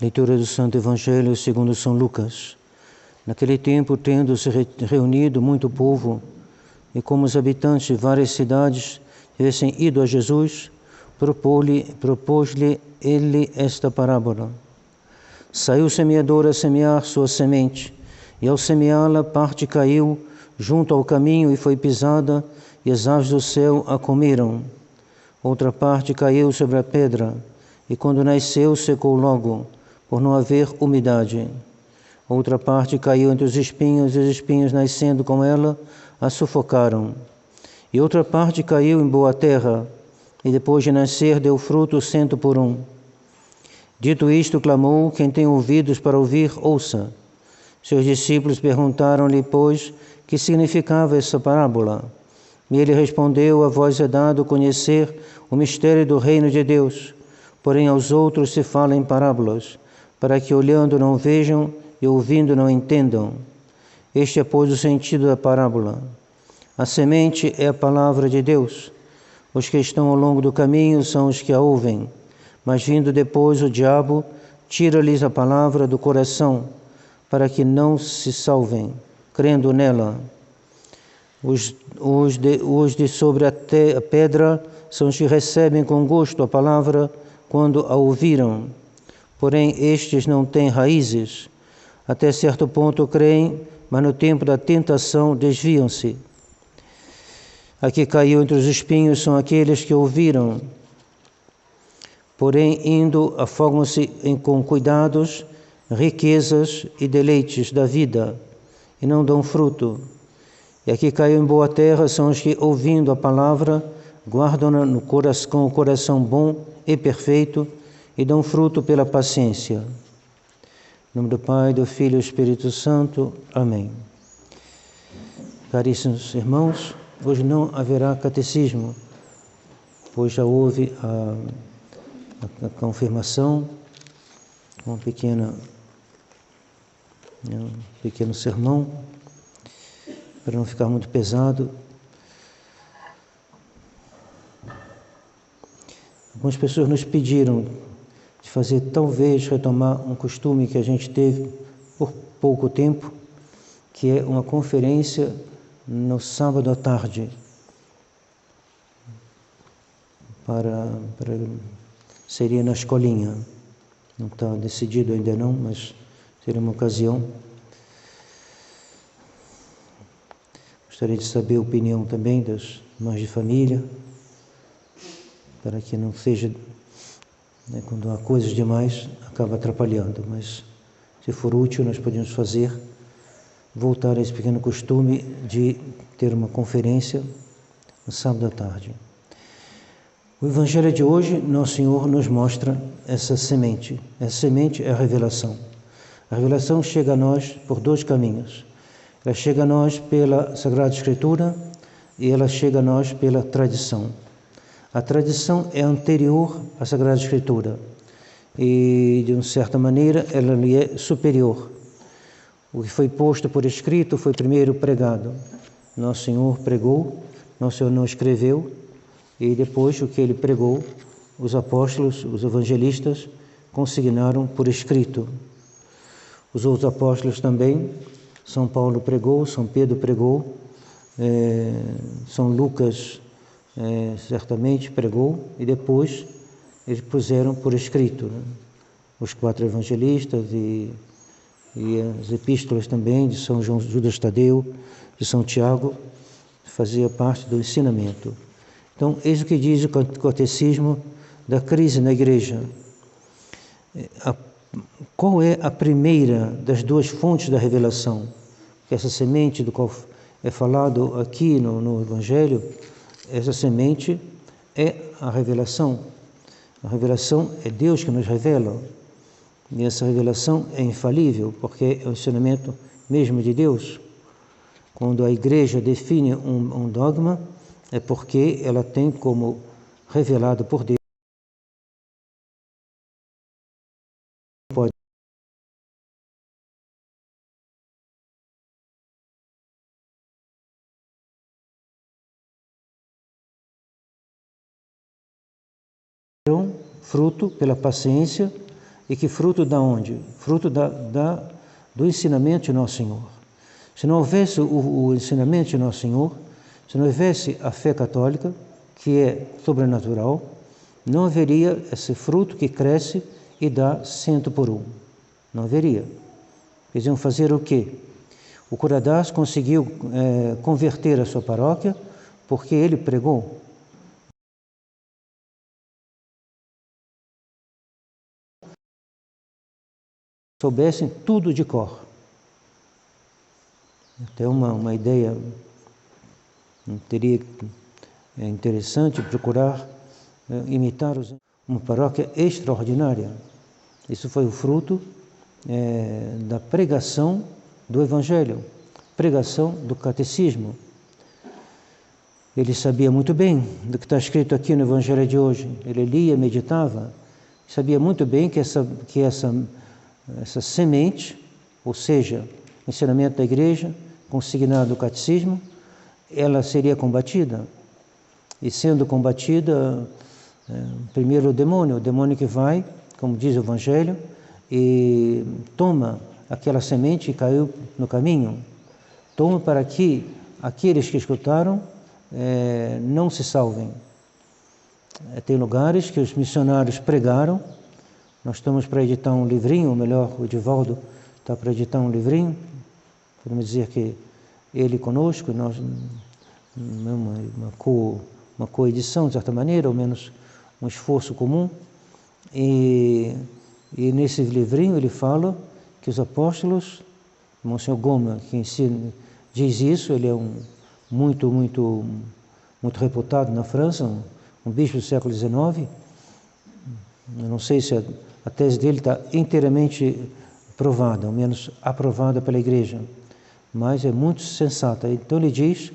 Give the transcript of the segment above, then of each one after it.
Leitura do Santo Evangelho segundo São Lucas. Naquele tempo, tendo-se reunido muito povo, e como os habitantes de várias cidades tivessem ido a Jesus, propôs-lhe ele esta parábola. Saiu o semeador a semear sua semente, e ao semeá-la, parte caiu junto ao caminho e foi pisada, e as aves do céu a comeram. Outra parte caiu sobre a pedra, e quando nasceu, secou logo, por não haver umidade. Outra parte caiu entre os espinhos, e os espinhos, nascendo com ela, a sufocaram. E outra parte caiu em boa terra, e depois de nascer deu fruto 100 por 1. Dito isto, clamou: quem tem ouvidos para ouvir, ouça. Seus discípulos perguntaram-lhe, pois, que significava essa parábola. E ele respondeu: a vós é dado conhecer o mistério do reino de Deus, porém aos outros se fala em parábolas, para que olhando não vejam e ouvindo não entendam. Este é, pois, o sentido da parábola. A semente é a palavra de Deus. Os que estão ao longo do caminho são os que a ouvem, mas vindo depois o diabo tira-lhes a palavra do coração, para que não se salvem, crendo nela. Os de sobre a pedra são os que recebem com gosto a palavra quando a ouviram. Porém, estes não têm raízes. Até certo ponto creem, mas no tempo da tentação desviam-se. A que caiu entre os espinhos são aqueles que ouviram, porém, indo, afogam-se com cuidados, riquezas e deleites da vida, e não dão fruto. E a que caiu em boa terra são os que, ouvindo a palavra, guardam-na com o coração bom e perfeito, e dão fruto pela paciência. Em nome do Pai, do Filho e do Espírito Santo. Amém. Caríssimos irmãos, hoje não haverá catecismo, pois já houve a confirmação, um pequeno sermão, para não ficar muito pesado. Algumas pessoas nos pediram de fazer, talvez, retomar um costume que a gente teve por pouco tempo, que é uma conferência no sábado à tarde, seria na escolinha. Não está decidido ainda não, mas seria uma ocasião. Gostaria de saber a opinião também das mães de família, para que não seja, quando há coisas demais, acaba atrapalhando, mas se for útil, nós podemos voltar a esse pequeno costume de ter uma conferência no sábado à tarde. O Evangelho de hoje, Nosso Senhor nos mostra essa semente. Essa semente é a revelação. A revelação chega a nós por dois caminhos. Ela chega a nós pela Sagrada Escritura e ela chega a nós pela tradição. A tradição é anterior à Sagrada Escritura e, de uma certa maneira, ela lhe é superior. O que foi posto por escrito foi primeiro pregado. Nosso Senhor pregou, Nosso Senhor não escreveu, e depois o que ele pregou, os apóstolos, os evangelistas, consignaram por escrito. Os outros apóstolos também, São Paulo pregou, São Pedro pregou, São Lucas certamente pregou, e depois eles puseram por escrito, os 4 evangelistas e as epístolas também de São Judas Tadeu, de São Tiago, fazia parte do ensinamento. Então, eis o que diz o catecismo da crise na igreja. Qual é a primeira das duas fontes da revelação? Que essa semente do qual é falado aqui no Evangelho, essa semente é a revelação. A revelação é Deus que nos revela. E essa revelação é infalível, porque é o ensinamento mesmo de Deus. Quando a igreja define um dogma, é porque ela tem como revelado por Deus. Pode fruto pela paciência, e que fruto da onde? Fruto do ensinamento de Nosso Senhor. Se não houvesse o ensinamento de Nosso Senhor, se não houvesse a fé católica, que é sobrenatural, não haveria esse fruto que cresce e dá 100 por 1. Não haveria. Eles iam fazer o quê? O Cura Das conseguiu converter a sua paróquia porque ele pregou. Soubessem tudo de cor. Até uma ideia, é interessante procurar imitar uma paróquia extraordinária. Isso foi o fruto da pregação do Evangelho, pregação do catecismo. Ele sabia muito bem do que está escrito aqui no Evangelho de hoje. Ele lia, meditava, sabia muito bem que essa semente, ou seja, o ensinamento da igreja, consignado no catecismo, ela seria combatida. E sendo combatida, primeiro o demônio que vai, como diz o Evangelho, e toma aquela semente que caiu no caminho, toma para que aqueles que escutaram não se salvem. Tem lugares que os missionários pregaram. Nós estamos para editar um livrinho, ou melhor, o Edivaldo está para editar um livrinho, podemos dizer que ele conosco, nós uma coedição, de certa maneira, ou menos um esforço comum. E nesse livrinho ele fala que os apóstolos, Monsenhor Goma, que ensina, diz isso, ele é muito reputado na França, um bispo do século XIX. Eu não sei se a tese dele está inteiramente provada, ao menos aprovada pela Igreja, mas é muito sensata. Então ele diz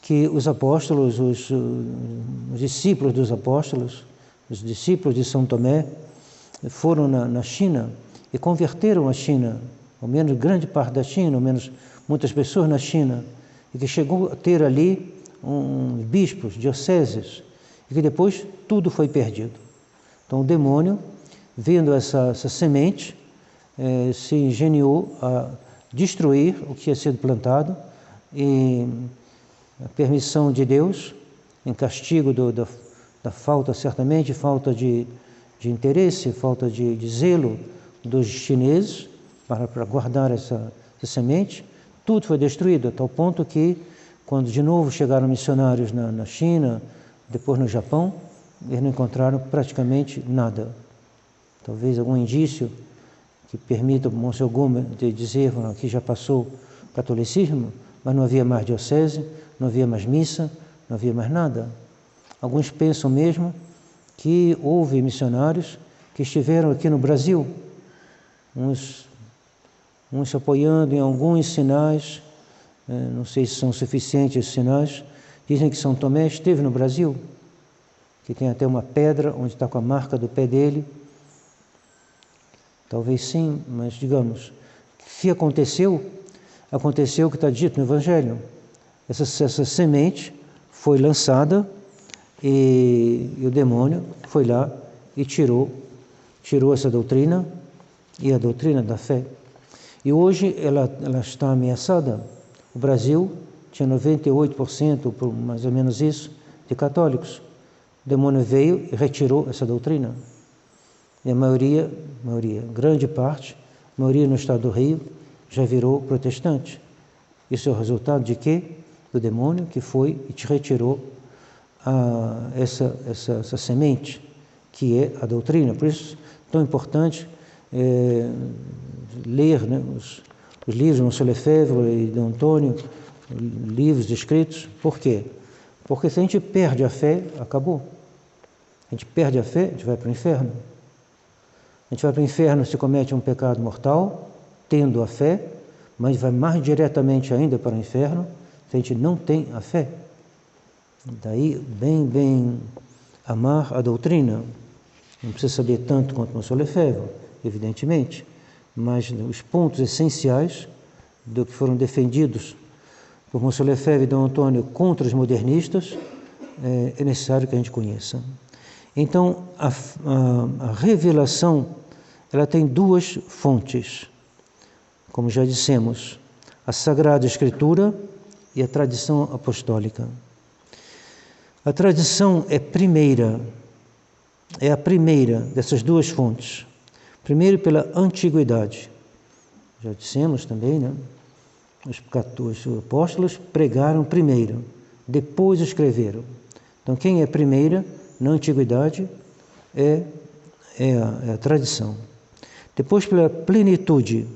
que os apóstolos, os discípulos dos apóstolos, os discípulos de São Tomé, foram na China e converteram a China, ao menos grande parte da China, ao menos muitas pessoas na China, e que chegou a ter ali bispos, dioceses, e que depois tudo foi perdido. Então o demônio, vendo essa semente, se ingeniou a destruir o que tinha sido plantado, e a permissão de Deus, em castigo da falta, certamente, falta de interesse, falta de zelo dos chineses para guardar essa semente, tudo foi destruído, a tal ponto que, quando de novo chegaram missionários na China, depois no Japão, eles não encontraram praticamente nada. Talvez algum indício que permita o Monsenhor Gomes de dizer que já passou o catolicismo, mas não havia mais diocese, não havia mais missa, não havia mais nada. Alguns pensam mesmo que houve missionários que estiveram aqui no Brasil, uns se apoiando em alguns sinais, não sei se são suficientes esses sinais, dizem que São Tomé esteve no Brasil, que tem até uma pedra onde está com a marca do pé dele. Talvez sim, mas digamos, se aconteceu o que está dito no Evangelho. Essa semente foi lançada e o demônio foi lá e tirou essa doutrina, e a doutrina da fé. E hoje ela está ameaçada. O Brasil tinha 98%, por mais ou menos isso, de católicos. O demônio veio e retirou essa doutrina. E a maioria, grande parte, a maioria no estado do Rio, já virou protestante. Isso é o resultado de quê? Do demônio que foi e te retirou essa semente, que é a doutrina. Por isso, tão importante ler os livros de Monsenhor Lefebvre e de Antônio, livros escritos. Por quê? Porque se a gente perde a fé, acabou. A gente perde a fé, a gente vai para o inferno. A gente vai para o inferno se comete um pecado mortal, tendo a fé, mas vai mais diretamente ainda para o inferno se a gente não tem a fé. Daí, bem amar a doutrina. Não precisa saber tanto quanto o Monsenhor Lefebvre, evidentemente, mas os pontos essenciais do que foram defendidos por Monsenhor Lefebvre e Dom Antônio contra os modernistas, é necessário que a gente conheça. Então, a revelação ela tem duas fontes, como já dissemos, a Sagrada Escritura e a tradição apostólica. A tradição é a primeira dessas duas fontes. Primeiro pela antiguidade. Já dissemos também, né? Os apóstolos pregaram primeiro, depois escreveram. Então, quem é primeira na antiguidade é a tradição. Depois, pela plenitude.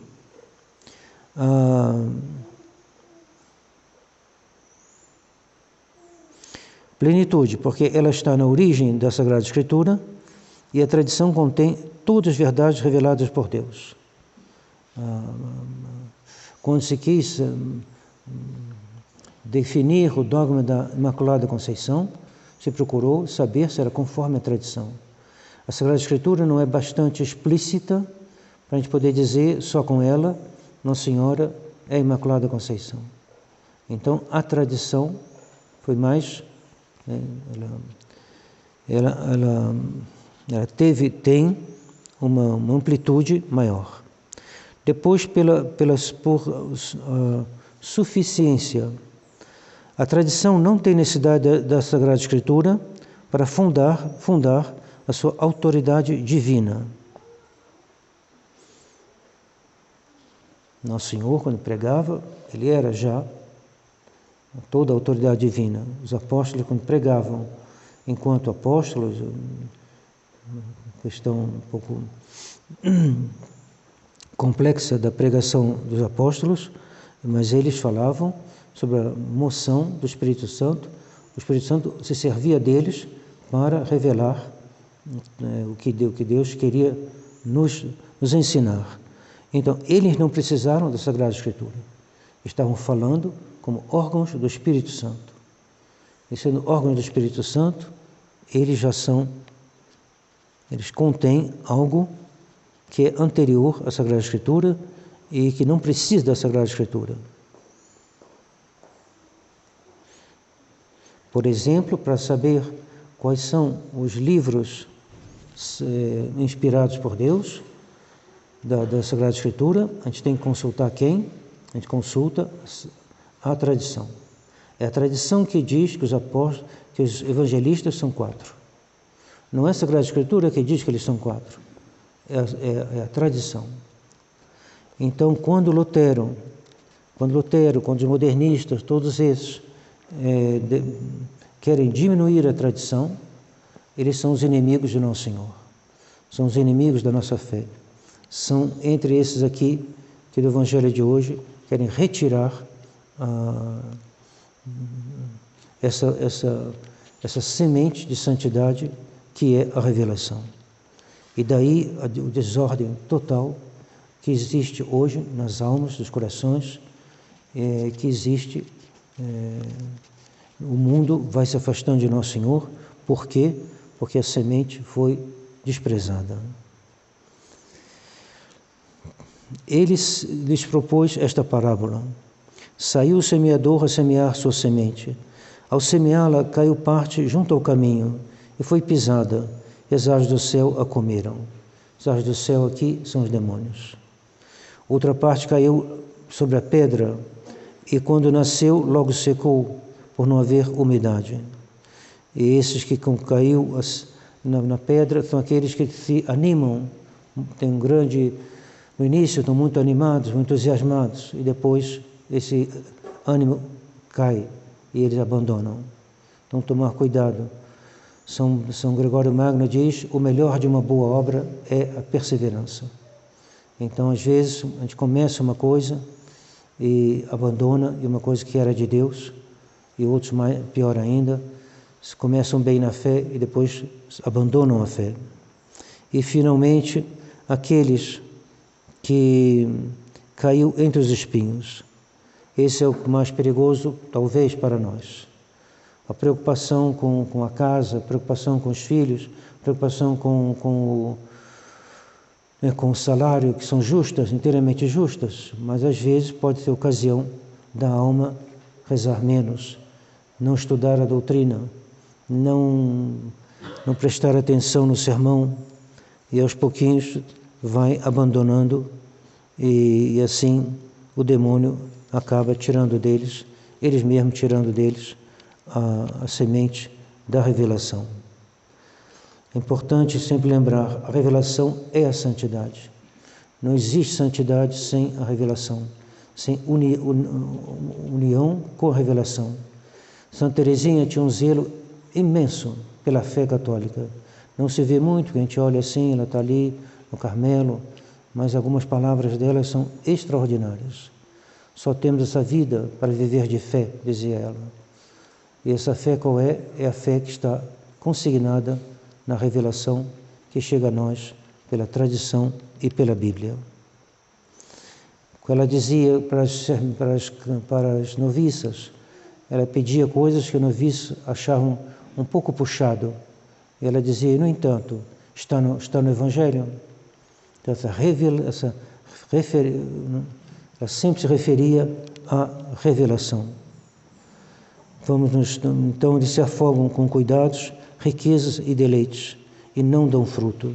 Plenitude, porque ela está na origem da Sagrada Escritura e a tradição contém todas as verdades reveladas por Deus. Quando se quis definir o dogma da Imaculada Conceição, se procurou saber se era conforme a tradição. A Sagrada Escritura não é bastante explícita para a gente poder dizer só com ela, Nossa Senhora é a Imaculada Conceição. Então, a tradição foi mais... Ela tem uma amplitude maior. Depois, por suficiência. A tradição não tem necessidade da Sagrada Escritura para fundar a sua autoridade divina. Nosso Senhor, quando pregava, ele era já toda a autoridade divina. Os apóstolos, quando pregavam enquanto apóstolos, questão um pouco complexa da pregação dos apóstolos, mas eles falavam sobre a moção do Espírito Santo. O Espírito Santo se servia deles para revelar o que Deus queria nos ensinar. Então, eles não precisaram da Sagrada Escritura. Estavam falando como órgãos do Espírito Santo. E sendo órgãos do Espírito Santo, eles contêm algo que é anterior à Sagrada Escritura e que não precisa da Sagrada Escritura. Por exemplo, para saber quais são os livros inspirados por Deus da Sagrada Escritura, a gente tem que consultar quem? A gente consulta a tradição. É a tradição que diz que os evangelistas são 4. Não é a Sagrada Escritura que diz que eles são 4. É a tradição. Então, quando Lutero, quando os modernistas, todos esses, querem diminuir a tradição, eles são os inimigos de Nosso Senhor. São os inimigos da nossa fé. São entre esses aqui, que do Evangelho de hoje, querem retirar essa semente de santidade que é a revelação. E daí a desordem total que existe hoje nas almas, dos corações, que existe... o mundo vai se afastando de Nosso Senhor. Por quê? Porque a semente foi desprezada. Ele lhes propôs esta parábola. Saiu o semeador a semear sua semente. Ao semeá-la, caiu parte junto ao caminho e foi pisada, e as aves do céu a comeram. As aves do céu aqui são os demônios. Outra parte caiu sobre a pedra e quando nasceu, logo secou, por não haver umidade. E esses que caiu na pedra são aqueles que se animam, tem um grande... No início estão muito animados, muito entusiasmados, e depois esse ânimo cai e eles abandonam. Então, tomar cuidado. São Gregório Magno diz, o melhor de uma boa obra é a perseverança. Então, às vezes, a gente começa uma coisa e abandona, e uma coisa que era de Deus, e outros, pior ainda, começam bem na fé e depois abandonam a fé. E, finalmente, aqueles que caiu entre os espinhos. Esse é o mais perigoso, talvez, para nós. A preocupação com a casa, a preocupação com os filhos, a preocupação com o salário, que são justas, inteiramente justas, mas às vezes pode ser ocasião da alma rezar menos, não estudar a doutrina, não prestar atenção no sermão, e aos pouquinhos vai abandonando e assim o demônio acaba tirando deles, eles mesmos tirando deles a semente da revelação. É importante sempre lembrar, a revelação é a santidade. Não existe santidade sem a revelação, sem união com a revelação. Santa Teresinha tinha um zelo imenso pela fé católica. Não se vê muito, que a gente olha assim, ela está ali no Carmelo, mas algumas palavras dela são extraordinárias. Só temos essa vida para viver de fé, dizia ela. E essa fé qual é? É a fé que está consignada na revelação que chega a nós pela tradição e pela Bíblia. Ela dizia para as noviças, ela pedia coisas que os noviços achavam um pouco puxado. E ela dizia, no entanto, está no Evangelho. Então, ela sempre se referia à revelação. Então, eles se afogam com cuidados, riquezas e deleites, e não dão fruto.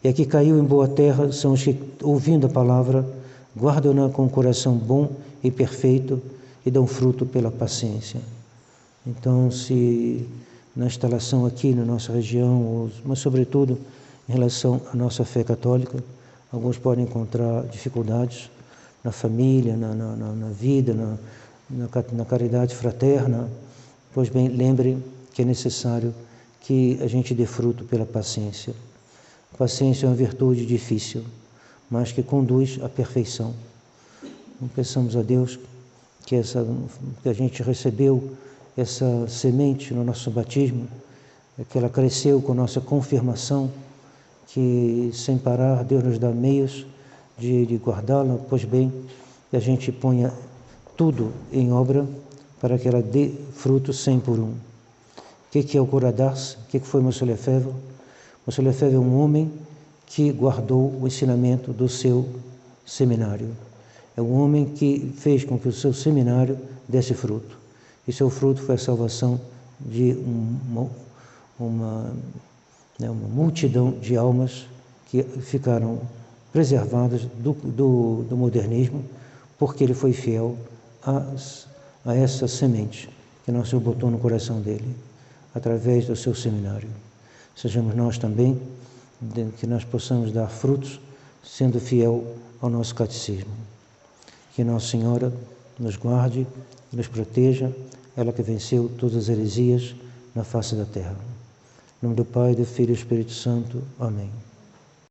E aqui caiu em boa terra são os que, ouvindo a palavra, guardam-na com um coração bom e perfeito e dão fruto pela paciência. Então, se na instalação aqui na nossa região, mas sobretudo em relação à nossa fé católica, alguns podem encontrar dificuldades na família, na vida, na caridade fraterna. Pois bem, lembre que é necessário que a gente dê fruto pela paciência. A paciência é uma virtude difícil, mas que conduz à perfeição. Então, peçamos a Deus que a gente recebeu essa semente no nosso batismo, que ela cresceu com a nossa confirmação, que sem parar Deus nos dá meios de guardá-la, pois bem, que a gente ponha tudo em obra para que ela dê fruto 100 por 1. O que é o Cura d'Ars? O que foi Monsieur Lefebvre? Monsieur Lefebvre é um homem que guardou o ensinamento do seu seminário. É um homem que fez com que o seu seminário desse fruto. E seu fruto foi a salvação de uma multidão de almas que ficaram preservadas do modernismo, porque ele foi fiel a essa semente que nosso Senhor botou no coração dele, através do seu seminário. Sejamos nós também, que nós possamos dar frutos, sendo fiel ao nosso catecismo. Que Nossa Senhora nos guarde e nos proteja, ela que venceu todas as heresias na face da terra. Em nome do Pai, do Filho e do Espírito Santo. Amém.